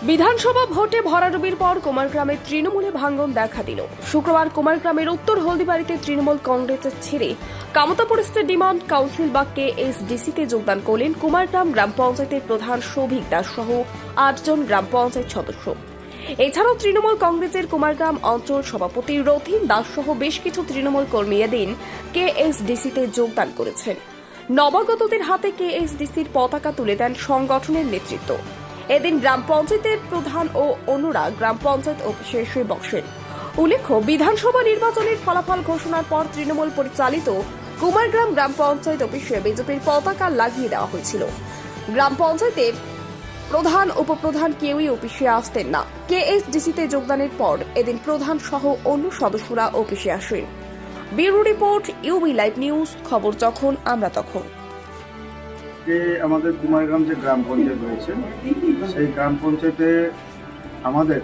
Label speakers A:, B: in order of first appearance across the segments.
A: বিধানসভা ভোটে ভরাডুবির পর কুমারগ্রামে তৃণমূলে ভাঙন দেখা দিল। শুক্রবার কুমারগ্রামের উত্তর হলদিবাড়িতে তৃণমূল কংগ্রেসের ছেড়ে কামতাপুর স্টেট ডিমান্ড কাউন্সিল বা কেএসডিসিতে যোগদান করলেন কুমারগ্রাম গ্রাম পঞ্চায়েতের প্রধান সৌভিক দাস সহ 8 জন গ্রাম পঞ্চায়েত সদস্য। এছাড়াও তৃণমূল কংগ্রেসের কুমারগ্রাম অঞ্চল সভাপতি রথিন দাস সহ বেশ কিছু তৃণমূল কর্মী এদিন কেএসডিসিতে যোগদান করেছেন। নবাগতদের হাতে কেএসডিসির পতাকা তুলে দেন সংগঠনের নেতৃত্ব। এদিন গ্রাম পঞ্চায়েতের প্রধান ও অন্যরা গ্রাম পঞ্চায়েত অফিসে এসে বসেন। উল্লেখ্য, বিধানসভা নির্বাচনের ফলাফল ঘোষণার পর তৃণমূল পরিচালিত কুমারগ্রাম গ্রাম পঞ্চায়েত অফিসে বিজেপির পতাকা লাগিয়ে দেওয়া হয়েছিল। গ্রাম পঞ্চায়েতের প্রধান উপপ্রধান কেউই অফিসে আসতেন না। কেএসডিসিতে যোগদানের পর এদিন প্রধান সহ অন্য সদস্যরা অফিসে আসেন। Bureau report, UB live news, খবর যখন আমরা তখন।
B: যে আমাদের কুমারগ্রাম যে গ্রাম পঞ্চায়েত রয়েছে, সেই গ্রাম পঞ্চায়েতে আমাদের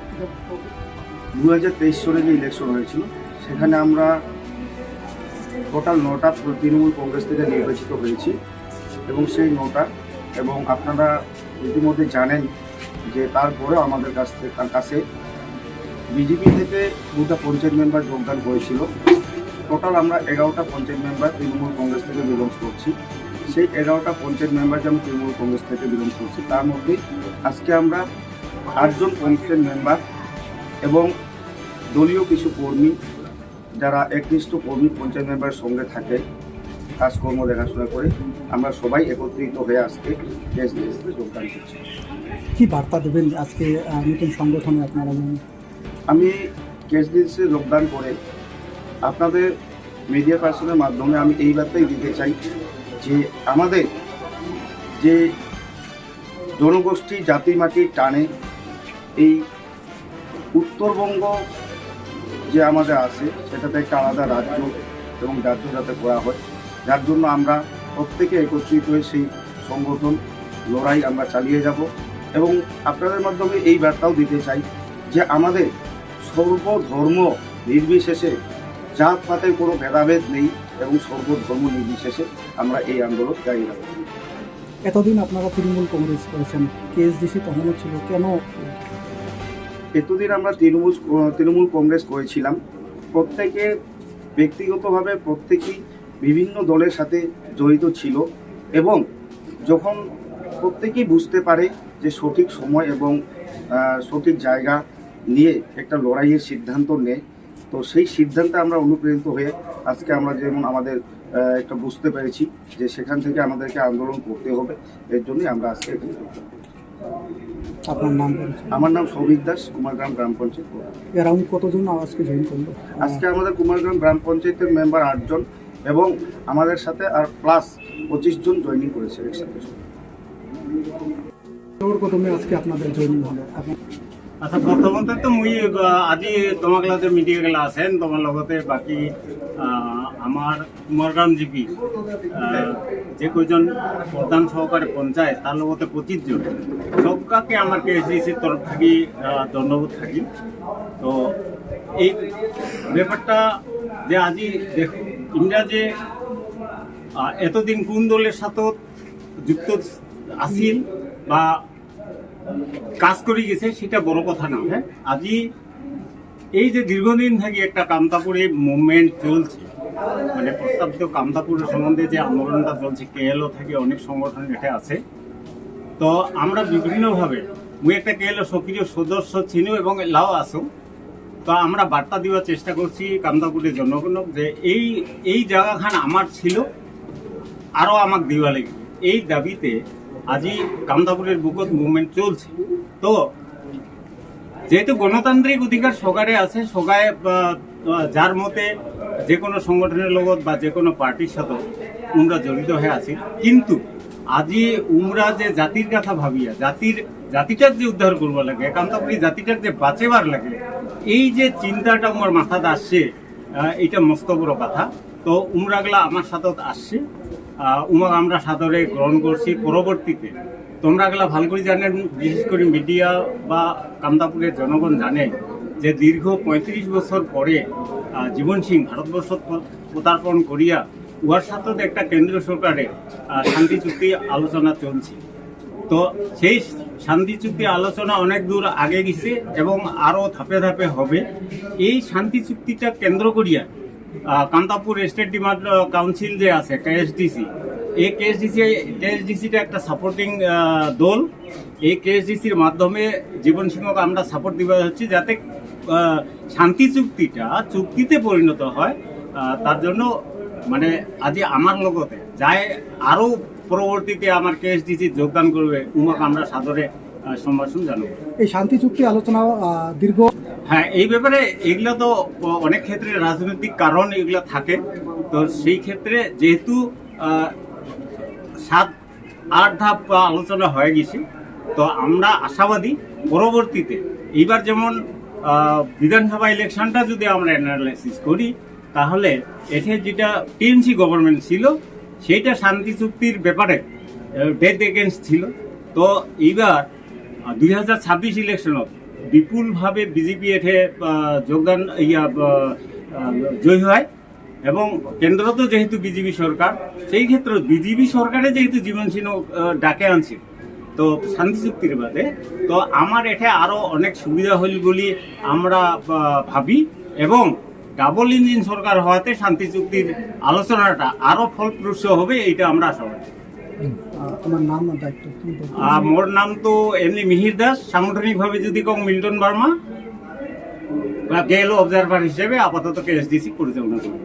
B: 2023 সালে যে ইলেকশন হয়েছিল, সেখানে আমরা টোটাল 9টা তৃণমূল কংগ্রেস থেকে নির্বাচিত হয়েছি এবং সেই 9টা, এবং আপনারা ইতিমধ্যে জানেন যে তারপরেও আমাদের কাছে বিজেপি থেকে 2টা পঞ্চায়েত মেম্বার যোগদান করেছিল। টোটাল আমরা 11টা পঞ্চায়েত মেম্বার তৃণমূল কংগ্রেস থেকে বিলংস করছি। সেই 11টা পঞ্চায়েত মেম্বার যে আমি তৃণমূল কংগ্রেস থেকে বিলংস করছি, তার মধ্যে আজকে আমরা 8 জন পঞ্চায়েত মেম্বার এবং দলীয় কিছু কর্মী, যারা একনিষ্ঠ কর্মী পঞ্চায়েত মেম্বারের সঙ্গে থাকে, কাজকর্ম দেখাশোনা করে, আমরা সবাই একত্রিত হয়ে আজকে কেএসডিসিতে যোগদান করছি।
C: কি বার্তা দেবেন আজকে নতুন সংগঠনে আপনারা?
B: আমি কেএসডিসিতে যোগদান করে আপনাদের মিডিয়া পার্সনের মাধ্যমে আমি এই বার্তাই দিতে চাই যে আমাদের যে জনগোষ্ঠী জাতি মাটির টানে এই উত্তরবঙ্গ যে আমাদের আছে, সেটাতে একটা আলাদা রাজ্য এবং রাজ্য যাতে করা হয়, যার জন্য আমরা প্রত্যেকে একত্রিত হয়ে সেই সংগঠন লড়াই আমরা চালিয়ে যাব। এবং আপনাদের মাধ্যমে এই বার্তাও দিতে চাই যে আমাদের সর্বধর্ম নির্বিশেষে, জাত পাতের কোনো ভেদাভেদ নেই এবং সর্বধর্ম নির্বিশেষে আমরা এই আন্দোলন জারি রাখব।
C: এতদিন আপনারা তৃণমূল কংগ্রেস করেছেন, কেএসডিসি তখনও ছিল, কেন?
B: এতদিন আমরা তৃণমূল কংগ্রেস করেছিলাম। প্রত্যেকে ব্যক্তিগতভাবে প্রত্যেকেই বিভিন্ন দলের সাথে জড়িত ছিল এবং যখন প্রত্যেকেই বুঝতে পারে যে সঠিক সময় এবং সঠিক জায়গা নিয়ে একটা লড়াইয়ের সিদ্ধান্ত নেয়, তো সেই সিদ্ধান্তে আমরা অনুপ্রাণিত হয়ে আজকে আমরা যেমন আমাদের একটা বুঝতে পেরেছি যে সেখান থেকে আমাদেরকে আন্দোলন করতে হবে, এর জন্যই আমরা আজকে এখানে।
C: আপনার নাম?
B: আমার নাম সৌভিক দাস, কুমারগ্রাম গ্রাম পঞ্চায়েত।
C: অ্যারাউন্ড কতজন আজকে জয়েন করলো?
B: আজকে আমাদের কুমারগ্রাম গ্রাম পঞ্চায়েতের মেম্বার 8 জন এবং আমাদের সাথে আর প্লাস 25 জন জয়েনিং করেছে একসাথে।
C: কদমে আজকে আপনাদের জয়েনিং হলো?
D: আচ্ছা, প্রথমত তো মুই আজি তোমার যে মিটিং গেলা আছেন, তোমার লগতে বাকি আমার কুমারগ্রাম জিপি যে কয়জন প্রধান সহকারী পঞ্চায়েত, তার লগতে 25 জন, সবকাকে আমার কেএসডিসির তরফ থেকে ধন্যবাদ থাকি। তো এই ব্যাপারটা যে আজি দেখো, ইন্ডিয়া যে এতদিন কোন দলের সাথে যুক্ত আছিল বা কাজ করে গেছে সেটা বড় কথা না। হ্যাঁ, আজি এই যে দীর্ঘদিন থেকে একটা কামতাপুরে মুভমেন্ট চলছে, মানে প্রস্তাবিত কামতাপুরের সম্বন্ধে যে আন্দোলনটা চলছে, কেএলও থেকে অনেক সংগঠন এটা আছে। তো আমরা বিভিন্নভাবে, মুই একটা কেএলও সক্রিয় সদস্য ছিল এবং লাও আসো, তো আমরা বার্তা দেওয়ার চেষ্টা করছি কামতাপুরের জনগণক যে এই জায়গাখান আমার ছিল, আরও আমাকে দেওয়া লাগে, এই দাবিতে আজি কামতাপুরের বুকত মুভমেন্ট চলছে। তো যেহেতু গণতান্ত্রিক অধিকার সরকারে আছে, সবাই যার মতে যে কোনো সংগঠনের লগত বা যে কোনো পার্টির সাথে উমরা জড়িত হয়ে আছে, কিন্তু আজি উমরা যে জাতির কথা ভাবিয়া জাতিটার যে উদ্ধার করব লাগে, কামতাপুরি জাতিটার যে বাঁচেবার লাগে, এই যে চিন্তাটা আমার মাথাতে আসছে, এটা মস্ত বড় কথা। তো উমরাগুলা আমার সাথে আসছে, উমাক আমরা সাদরে গ্রহণ করছি। পরবর্তীতে তোমরা গেলা ভালো করে জানেন, বিশেষ করে মিডিয়া বা কামতাপুরের জনগণ জানে যে দীর্ঘ 35 বছর পরে জীবন সিং ভারতবর্ষ পদার্পণ করিয়া উহার সাথে একটা কেন্দ্রীয় সরকারের শান্তি চুক্তি আলোচনা চলছে। তো সেই শান্তি চুক্তি আলোচনা অনেক দূর আগে গেছে এবং আরও ধাপে ধাপে হবে। এই শান্তি চুক্তিটা কেন্দ্র করিয়া কান্তাপুর স্টেট ডিমান্ড কাউন্সিল যে আছে কেএসডিসি, এই কেএসডিসিটা একটা সাপোর্টিং দল। এই কেএসডিসির মাধ্যমে জীবন সিংহকে আমরা সাপোর্ট দিতে হচ্ছে যাতে শান্তি চুক্তিটা চুক্তিতে পরিণত হয়। তার জন্য মানে আজ আমার লগতে যায় আরও পরবর্তীতে আমার কেএসডিসি যোগদান করবে উমাকে আমরা সাদরে সম্ভাষণ জানাবো।
C: এই শান্তি চুক্তি আলোচনা দীর্ঘ
D: হ্যাঁ, এই ব্যাপারে এগুলো তো অনেক ক্ষেত্রে রাজনৈতিক কারণ এগুলো থাকে। তো সেই ক্ষেত্রে যেহেতু 7-8 ধাপ আলোচনা হয়ে গেছে, তো আমরা আশাবাদী পরবর্তীতে এইবার যেমন বিধানসভা ইলেকশনটা যদি আমরা অ্যানালাইসিস করি, তাহলে এতে যেটা টিএমসি গভর্নমেন্ট ছিল সেইটা শান্তি চুক্তির ব্যাপারে ডেথ এগেন্স্ট ছিল। তো এইবার 2026 ইলেকশনত বিপুলভাবে বিজেপি এতে যোগদান জয়ী হয় এবং কেন্দ্রতে যেহেতু বিজেপি সরকার, সেই ক্ষেত্রে বিজেপি সরকারে যেহেতু জীবন সিংহ ডাকে আনছে তো শান্তি চুক্তির বাদে, তো আমার এটা আরও অনেক সুবিধা হইল বলে আমরা ভাবি এবং ডাবল ইঞ্জিন সরকার হওয়াতে শান্তি চুক্তির আলোচনাটা আরও ফলপ্রসূ হবে, এইটা আমরা আশাবাদী।
C: আমার নাম আর দায়িত্ব কি বলবো?
D: মোর নাম তো এমনি মিহির দাস, সাংগঠনিকভাবে যদি কম মিল্টন বার্মা, গেল অবজারভার হিসেবে আপাতত কেএসডিসি পরিচালনা করি।